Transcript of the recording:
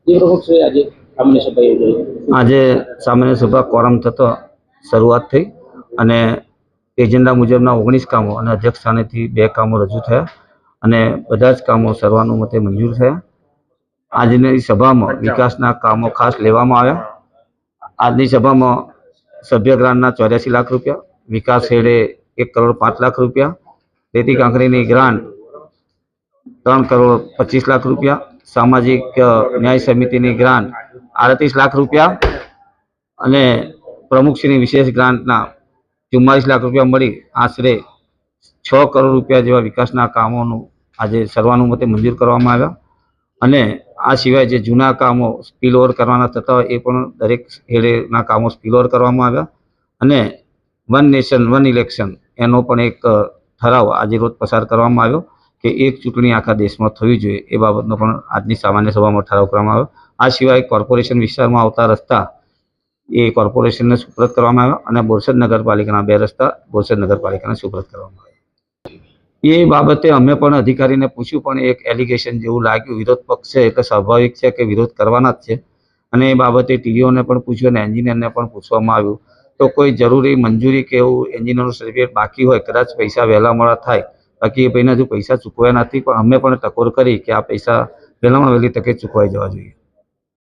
જે પ્રમુખ છે આજે સામાન્ય સભા યોજાઈ. આજે સામાન્ય સભા કોરમ થતો શરૂઆત થઈ અને એજન્ડા મુજબના 19 કામો અને અધ્યક્ષ સ્થાનેથી 2 કામો રજૂ થયા અને બધા જ કામો સર્વાનુમતે મંજૂર થયા. આજની સભામાં વિકાસના કામો ખાસ લેવામાં આવ્યા. આજની સભામાં સભ્ય ગ્રાન્ટના 84 લાખ રૂપિયા, વિકાસ હેડે 1 કરોડ 5 લાખ રૂપિયા, રેતી કાંકરીની ગ્રાન્ટ 3 કરોડ 25 લાખ રૂપિયા, સામાજિક ન્યાય સમિતિની ગ્રાન્ટ 38 લાખ રૂપિયા અને પ્રમુખશ્રીની વિશેષ ગ્રાન્ટના 44 લાખ રૂપિયા મળી આશરે 6 કરોડ રૂપિયા જેવા વિકાસના કામોનું આજે સર્વાનુમતે મંજૂર કરવામાં આવ્યા. અને આ સિવાય જે જૂના કામો સ્પીલ ઓવર કરવાના થતા હોય એ પણ દરેક હેડેના કામો સ્પીલ ઓવર કરવામાં આવ્યા. અને વન નેશન વન ઇલેક્શન એનો પણ એક ઠરાવ આજે રોજ પસાર કરવામાં આવ્યો કે એક ચૂંટણી આખા દેશમાં થવી જોઈએ એ બાબતનો પણ આજની સામાન્ય સભામાં ઠરાવ કરવામાં આવ્યો. આ સિવાય કોર્પોરેશન વિસ્તારમાં આવતા રસ્તા એ કોર્પોરેશનને સુપ્રત કરવામાં આવ્યા અને બોરસદ નગરપાલિકાના 2 રસ્તા બોરસદ નગરપાલિકાને સુપ્રત કરવામાં આવ્યા. એ બાબતે અમે પણ અધિકારીને પૂછ્યું પણ એક એલિગેશન જેવું લાગ્યું. વિરોધ પક્ષ છે એટલે સ્વાભાવિક છે કે વિરોધ કરવાના જ છે અને એ બાબતે ટીડીઓને પણ પૂછ્યું અને એન્જિનિયરને પણ પૂછવામાં આવ્યું તો કોઈ જરૂરી મંજૂરી કે એવું એન્જિનિયરનું સર્ટિફિકેટ બાકી હોય કદાચ પૈસા વહેલા મોડા થાય. બાકી એ ભાઈના હજુ પૈસા ચૂકવ્યા નથી પણ અમે પણ ટકોર કરી કે આ પૈસા વહેલામાં વહેલી તકે ચૂકવાઈ જવા જોઈએ.